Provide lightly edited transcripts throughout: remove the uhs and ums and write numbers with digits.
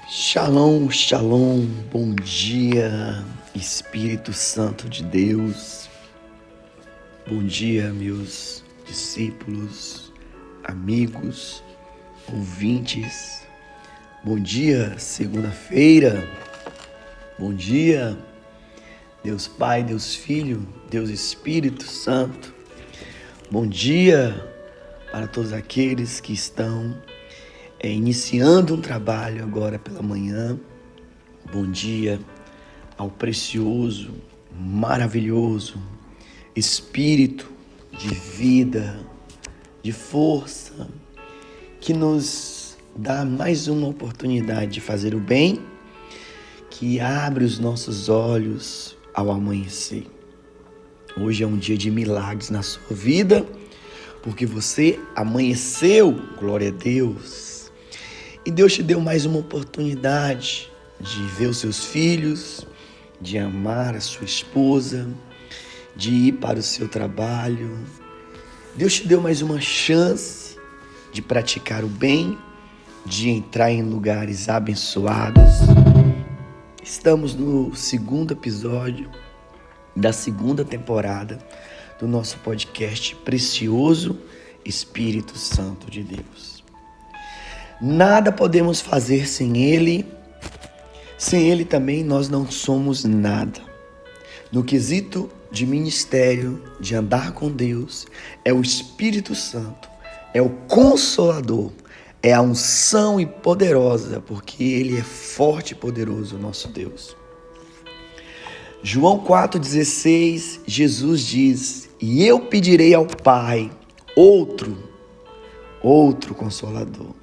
Shalom, shalom, bom dia, Espírito Santo de Deus. Bom dia, meus discípulos, amigos, ouvintes. Bom dia, segunda-feira. Bom dia, Deus Pai, Deus Filho, Deus Espírito Santo. Bom dia para todos aqueles que estão iniciando um trabalho agora pela manhã. Bom dia ao precioso, maravilhoso Espírito de vida, de força, que nos dá mais uma oportunidade de fazer o bem, que abre os nossos olhos ao amanhecer. Hoje é um dia de milagres na sua vida, porque você amanheceu, glória a Deus. E Deus te deu mais uma oportunidade de ver os seus filhos, de amar a sua esposa, de ir para o seu trabalho. Deus te deu mais uma chance de praticar o bem, de entrar em lugares abençoados. Estamos no segundo episódio da segunda temporada do nosso podcast Precioso Espírito Santo de Deus. Nada podemos fazer sem Ele. Sem Ele também nós não somos nada. No quesito de ministério, de andar com Deus, é o Espírito Santo, é o Consolador, é a unção e poderosa, porque Ele é forte e poderoso, nosso Deus. João 4,16, Jesus diz: "E eu pedirei ao Pai outro Consolador."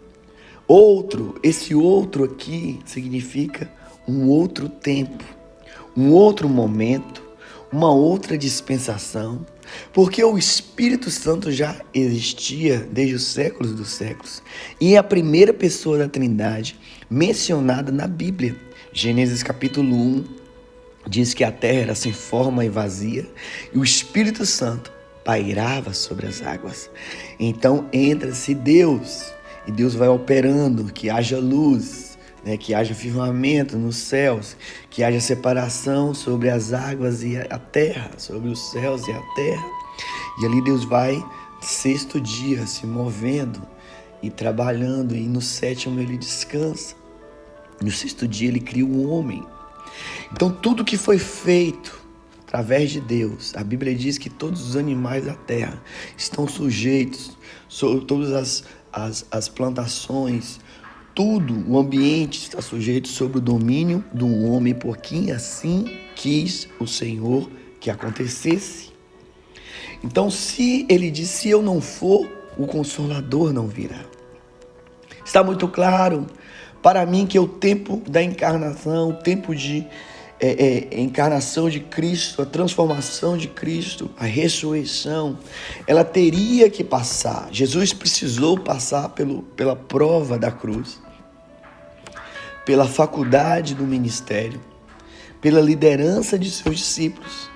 Esse outro aqui significa um outro tempo, um outro momento, uma outra dispensação, porque o Espírito Santo já existia desde os séculos dos séculos e é a primeira pessoa da Trindade mencionada na Bíblia. Gênesis capítulo 1 diz que a terra era sem forma e vazia e o Espírito Santo pairava sobre as águas. Então entra-se Deus. E Deus vai operando, que haja luz, que haja firmamento nos céus, que haja separação sobre as águas e a terra, sobre os céus e a terra. E ali Deus vai, sexto dia, se movendo e trabalhando, e no sétimo Ele descansa. No sexto dia Ele cria o homem. Então tudo que foi feito através de Deus, a Bíblia diz que todos os animais da terra estão sujeitos, todas as plantações, tudo, o ambiente está sujeito sob o domínio do homem, porque assim quis o Senhor que acontecesse. Então, se Ele disse: "Se eu não for, o Consolador não virá." Está muito claro para mim que é o tempo da encarnação, o tempo de encarnação de Cristo, a transformação de Cristo, a ressurreição, ela teria que passar. Jesus precisou passar pela prova da cruz, pela faculdade do ministério, pela liderança de seus discípulos.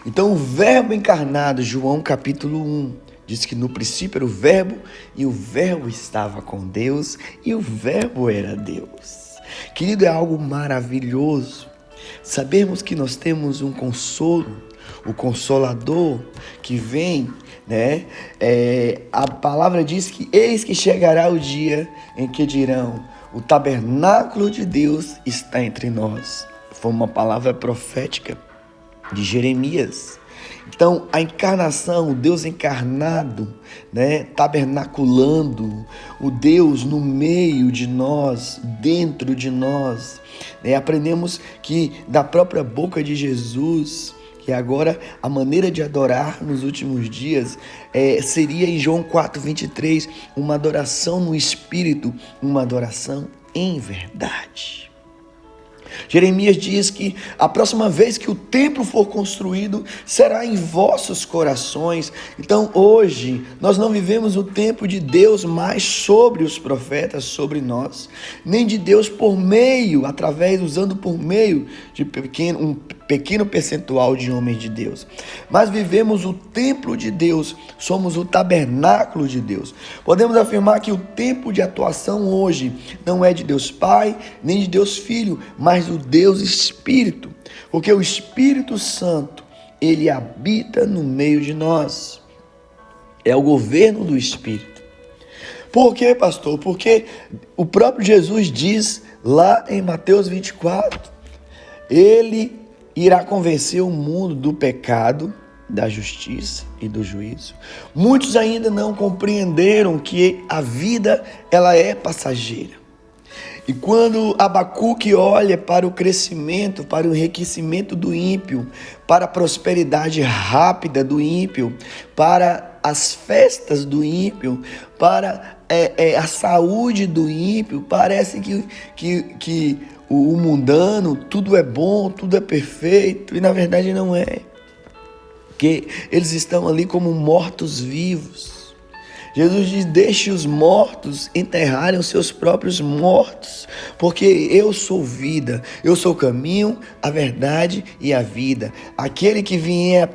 Então o Verbo encarnado, João capítulo 1, diz que no princípio era o Verbo, e o Verbo estava com Deus, e o Verbo era Deus. Querido, é algo maravilhoso sabermos que nós temos um consolo, o Consolador que vem, a palavra diz que eis que chegará o dia em que dirão: "O tabernáculo de Deus está entre nós." Foi uma palavra profética de Jeremias. Então, a encarnação, o Deus encarnado, tabernaculando, o Deus no meio de nós, dentro de nós. Aprendemos que da própria boca de Jesus, que agora a maneira de adorar nos últimos dias seria em João 4,23, uma adoração no Espírito, uma adoração em verdade. Jeremias diz que a próxima vez que o templo for construído, será em vossos corações. Então hoje, nós não vivemos o tempo de Deus mais sobre os profetas, sobre nós, nem de Deus por meio, usando por meio de pequeno percentual de homens de Deus, mas vivemos o templo de Deus, somos o tabernáculo de Deus. Podemos afirmar que o tempo de atuação hoje não é de Deus Pai, nem de Deus Filho, mas do Deus Espírito, porque o Espírito Santo, ele habita no meio de nós. É o governo do Espírito. Por quê, pastor? Porque o próprio Jesus diz lá em Mateus 24, ele irá convencer o mundo do pecado, da justiça e do juízo. Muitos ainda não compreenderam que a vida ela é passageira. E quando Abacuque olha para o crescimento, para o enriquecimento do ímpio, para a prosperidade rápida do ímpio, para as festas do ímpio, para a saúde do ímpio, parece que o mundano, tudo é bom, tudo é perfeito, e na verdade não é. Porque eles estão ali como mortos-vivos. Jesus diz: deixe os mortos enterrarem os seus próprios mortos, porque eu sou vida, eu sou o caminho, a verdade e a vida. Aquele que vier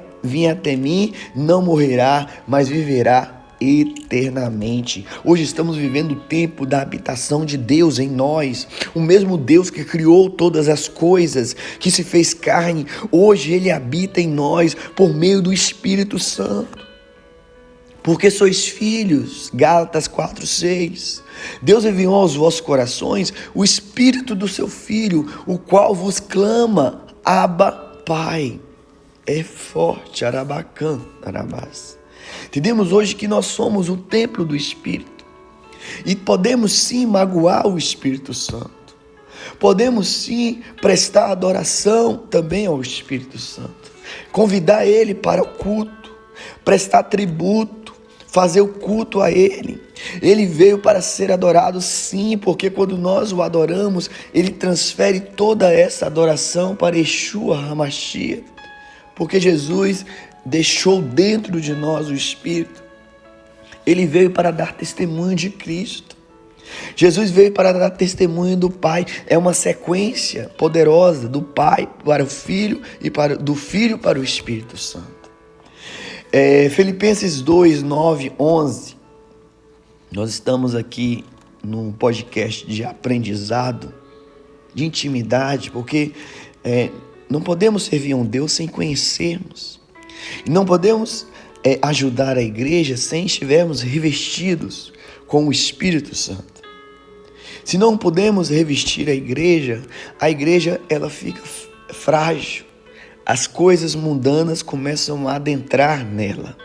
até mim não morrerá, mas viverá eternamente. Hoje estamos vivendo o tempo da habitação de Deus em nós. O mesmo Deus que criou todas as coisas, que se fez carne, hoje ele habita em nós por meio do Espírito Santo. Porque sois filhos, Gálatas 4:6. Deus enviou aos vossos corações o Espírito do seu Filho, o qual vos clama, Abba, Pai. É forte, Arabacã, Arabás. Entendemos hoje que nós somos o templo do Espírito. E podemos sim magoar o Espírito Santo. Podemos sim prestar adoração também ao Espírito Santo. Convidar ele para o culto, prestar tributo, fazer o culto a ele. Ele veio para ser adorado, sim, porque quando nós o adoramos, ele transfere toda essa adoração para Yeshua HaMashiach, porque Jesus deixou dentro de nós o Espírito. Ele veio para dar testemunho de Cristo. Jesus veio para dar testemunho do Pai. É uma sequência poderosa do Pai para o Filho e do Filho para o Espírito Santo. Filipenses 2, 9, 11. Nós estamos aqui num podcast de aprendizado, de intimidade, porque não podemos servir a um Deus sem conhecermos. E não podemos ajudar a igreja sem estivermos revestidos com o Espírito Santo. Se não podemos revestir a igreja ela fica frágil. As coisas mundanas começam a adentrar nela.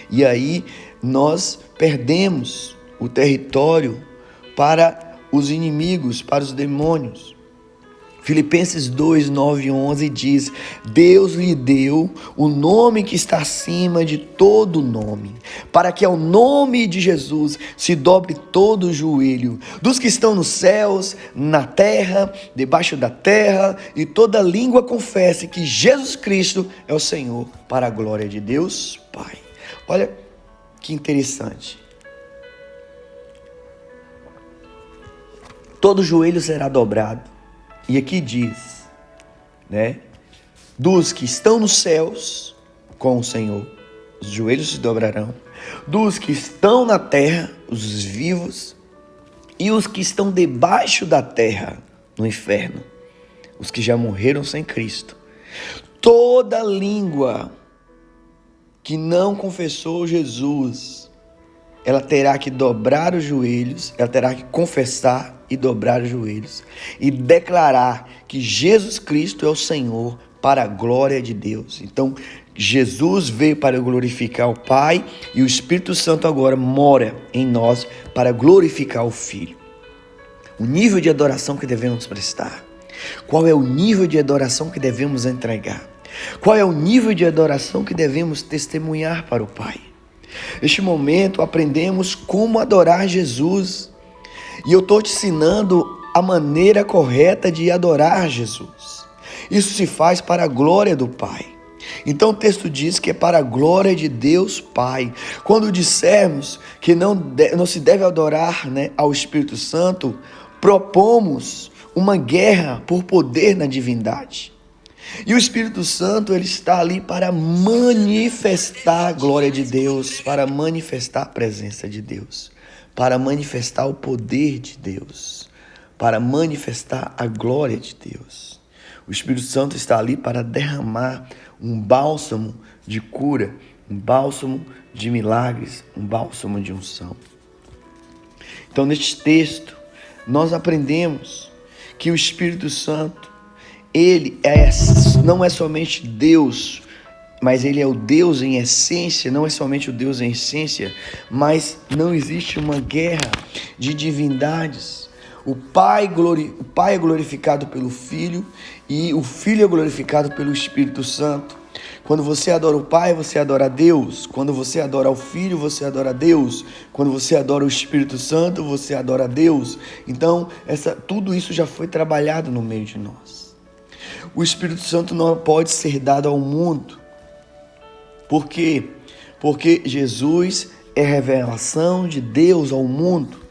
E aí nós perdemos o território para os inimigos, para os demônios. Filipenses 2, 9 e 11 diz: Deus lhe deu o nome que está acima de todo nome, para que ao nome de Jesus se dobre todo o joelho, dos que estão nos céus, na terra, debaixo da terra, e toda língua confesse que Jesus Cristo é o Senhor, para a glória de Deus Pai. Olha que interessante. Todo joelho será dobrado. E aqui diz, dos que estão nos céus com o Senhor, os joelhos se dobrarão, dos que estão na terra, os vivos, e os que estão debaixo da terra, no inferno, os que já morreram sem Cristo. Toda língua que não confessou Jesus, ela terá que dobrar os joelhos, ela terá que confessar e dobrar os joelhos e declarar que Jesus Cristo é o Senhor, para a glória de Deus. Então, Jesus veio para glorificar o Pai e o Espírito Santo agora mora em nós para glorificar o Filho. O nível de adoração que devemos prestar. Qual é o nível de adoração que devemos entregar? Qual é o nível de adoração que devemos testemunhar para o Pai? Neste momento aprendemos como adorar Jesus. E eu estou te ensinando a maneira correta de adorar Jesus. Isso se faz para a glória do Pai. Então o texto diz que é para a glória de Deus Pai. Quando dissermos que não se deve adorar ao Espírito Santo, propomos uma guerra por poder na divindade. E o Espírito Santo, ele está ali para manifestar a glória de Deus, para manifestar a presença de Deus, para manifestar o poder de Deus, para manifestar a glória de Deus. O Espírito Santo está ali para derramar um bálsamo de cura, um bálsamo de milagres, um bálsamo de unção. Então, neste texto, nós aprendemos que o Espírito Santo, ele não é somente Deus, mas ele é o Deus em essência, não é somente o Deus em essência, mas não existe uma guerra de divindades. O Pai é glorificado pelo Filho e o Filho é glorificado pelo Espírito Santo. Quando você adora o Pai, você adora a Deus. Quando você adora o Filho, você adora a Deus. Quando você adora o Espírito Santo, você adora a Deus. Então, tudo isso já foi trabalhado no meio de nós. O Espírito Santo não pode ser dado ao mundo. Por quê? Porque Jesus é a revelação de Deus ao mundo.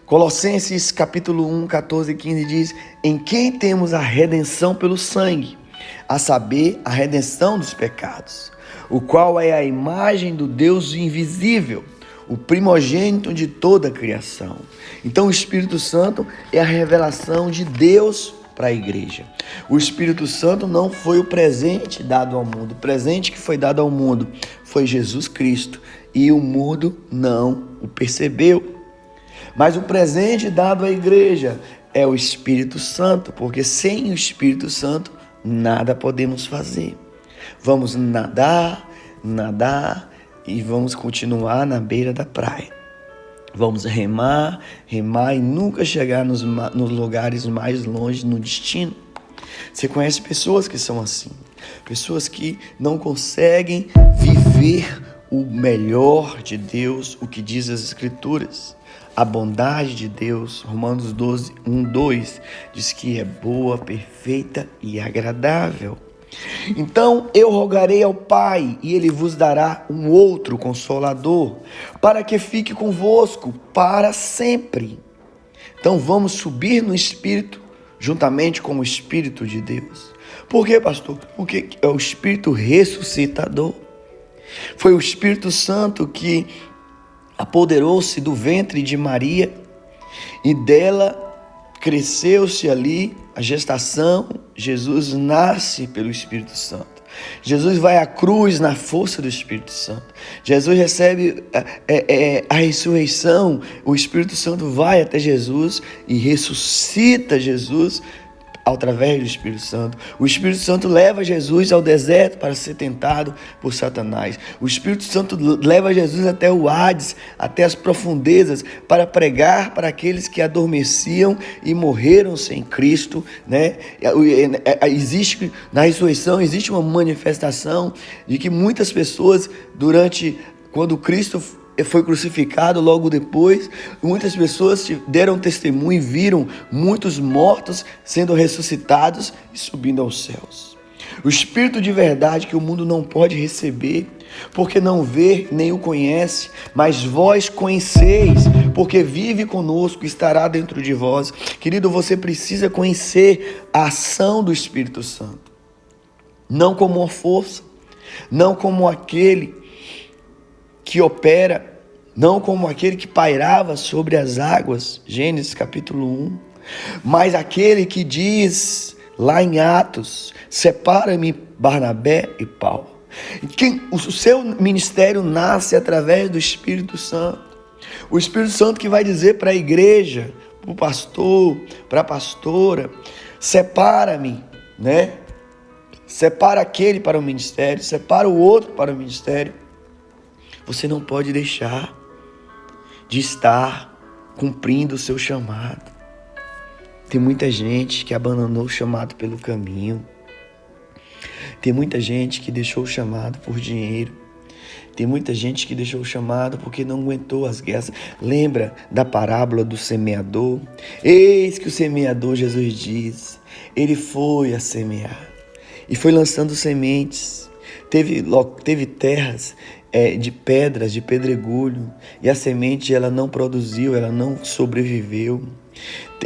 Colossenses capítulo 1, 14 e 15 diz: em quem temos a redenção pelo sangue, a saber, a redenção dos pecados, o qual é a imagem do Deus invisível, o primogênito de toda a criação. Então o Espírito Santo é a revelação de Deus para a igreja. O Espírito Santo não foi o presente dado ao mundo. O presente que foi dado ao mundo foi Jesus Cristo, e o mundo não o percebeu. Mas o presente dado à igreja é o Espírito Santo, porque sem o Espírito Santo nada podemos fazer. Vamos nadar e vamos continuar na beira da praia. Vamos remar e nunca chegar nos lugares mais longe no destino. Você conhece pessoas que são assim, pessoas que não conseguem viver o melhor de Deus, o que diz as Escrituras. A bondade de Deus, Romanos 12, 1, 2, diz que é boa, perfeita e agradável. Então eu rogarei ao Pai, e Ele vos dará um outro Consolador, para que fique convosco para sempre. Então vamos subir no Espírito, juntamente com o Espírito de Deus. Por quê, pastor? Porque é o Espírito ressuscitador. Foi o Espírito Santo que apoderou-se do ventre de Maria e dela cresceu-se ali a gestação. Jesus nasce pelo Espírito Santo. Jesus vai à cruz na força do Espírito Santo. Jesus recebe a ressurreição. O Espírito Santo vai até Jesus e ressuscita Jesus através do Espírito Santo. O Espírito Santo leva Jesus ao deserto para ser tentado por Satanás. O Espírito Santo leva Jesus até o Hades, até as profundezas, para pregar para aqueles que adormeciam e morreram sem Cristo, né? Na ressurreição existe uma manifestação de que muitas pessoas, quando Cristo foi crucificado, logo depois, muitas pessoas deram testemunho e viram muitos mortos sendo ressuscitados e subindo aos céus. O Espírito de verdade que o mundo não pode receber, porque não vê nem o conhece, mas vós conheceis, porque vive conosco e estará dentro de vós. Querido, você precisa conhecer a ação do Espírito Santo, não como uma força, não como aquele que opera, não como aquele que pairava sobre as águas, Gênesis capítulo 1, mas aquele que diz lá em Atos: separa-me Barnabé e Paulo. O seu ministério nasce através do Espírito Santo. O Espírito Santo que vai dizer para a igreja, para o pastor, para a pastora: separa-me, né? Separa aquele para o ministério, separa o outro para o ministério. Você não pode deixar de estar cumprindo o seu chamado. Tem muita gente que abandonou o chamado pelo caminho. Tem muita gente que deixou o chamado por dinheiro. Tem muita gente que deixou o chamado porque não aguentou as guerras. Lembra da parábola do semeador? Eis que o semeador, Jesus diz, ele foi a semear e foi lançando sementes. Teve terras de pedras, de pedregulho, e a semente ela não produziu, ela não sobreviveu.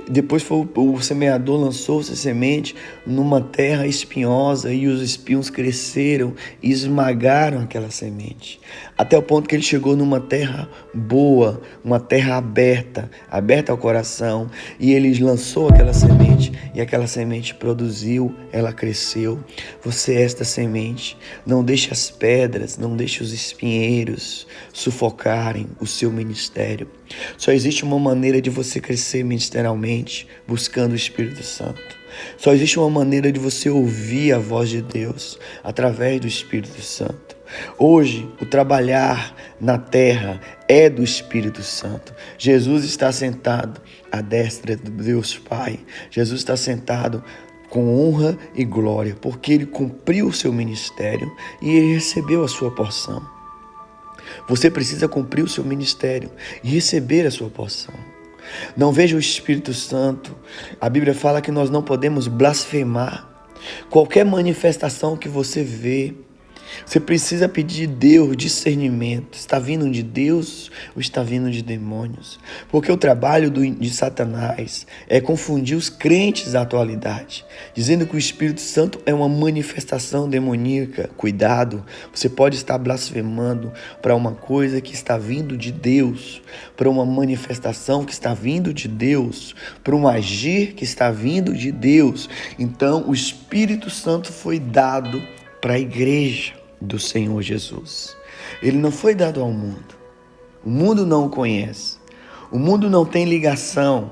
Depois o semeador lançou essa semente numa terra espinhosa e os espinhos cresceram e esmagaram aquela semente. Até o ponto que ele chegou numa terra boa, uma terra aberta ao coração. E ele lançou aquela semente e aquela semente produziu, ela cresceu. Você é esta semente. Não deixe as pedras, não deixe os espinheiros sufocarem o seu ministério. Só existe uma maneira de você crescer ministerialmente, buscando o Espírito Santo. Só existe uma maneira de você ouvir a voz de Deus, através do Espírito Santo. Hoje, o trabalhar na terra é do Espírito Santo. Jesus está sentado à destra de Deus Pai. Jesus está sentado com honra e glória, porque ele cumpriu o seu ministério e ele recebeu a sua porção. Você precisa cumprir o seu ministério e receber a sua porção. Não veja o Espírito Santo. A Bíblia fala que nós não podemos blasfemar. Qualquer manifestação que você vê, você precisa pedir de Deus discernimento. Está vindo de Deus ou está vindo de demônios? Porque o trabalho de Satanás é confundir os crentes da atualidade, dizendo que o Espírito Santo é uma manifestação demoníaca. Cuidado, você pode estar blasfemando para uma coisa que está vindo de Deus, para uma manifestação que está vindo de Deus, para um agir que está vindo de Deus. Então, o Espírito Santo foi dado para a igreja do Senhor Jesus. Ele não foi dado ao mundo. O mundo não o conhece. O mundo não tem ligação.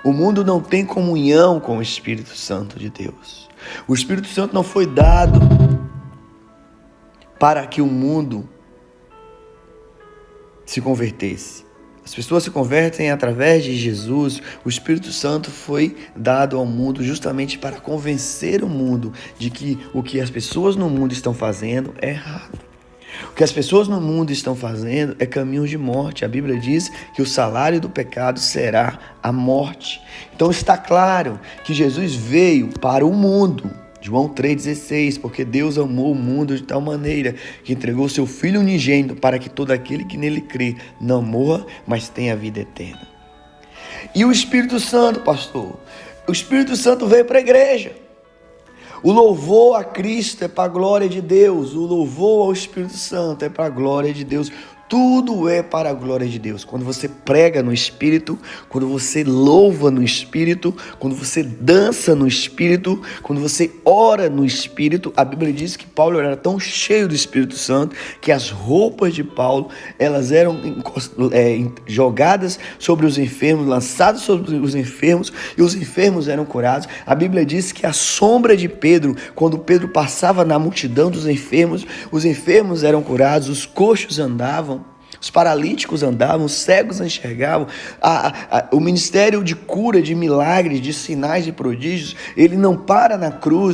O mundo não tem comunhão com o Espírito Santo de Deus. O Espírito Santo não foi dado para que o mundo se convertesse. As pessoas se convertem através de Jesus. O Espírito Santo foi dado ao mundo justamente para convencer o mundo de que o que as pessoas no mundo estão fazendo é errado. O que as pessoas no mundo estão fazendo é caminho de morte. A Bíblia diz que o salário do pecado será a morte. Então está claro que Jesus veio para o mundo. João 3,16, porque Deus amou o mundo de tal maneira que entregou seu Filho unigênito para que todo aquele que nele crê não morra, mas tenha vida eterna. E o Espírito Santo, pastor? O Espírito Santo veio para a igreja. O louvor a Cristo é para a glória de Deus. O louvor ao Espírito Santo é para a glória de Deus. Tudo é para a glória de Deus. Quando você prega no Espírito, quando você louva no Espírito, quando você dança no Espírito, quando você ora no Espírito, a Bíblia diz que Paulo era tão cheio do Espírito Santo que as roupas de Paulo, elas eram jogadas sobre os enfermos, lançadas sobre os enfermos, e os enfermos eram curados. A Bíblia diz que a sombra de Pedro, quando Pedro passava na multidão dos enfermos, os enfermos eram curados, os coxos andavam, os paralíticos andavam, os cegos enxergavam. O ministério de cura, de milagres, de sinais e prodígios, ele não para na cruz.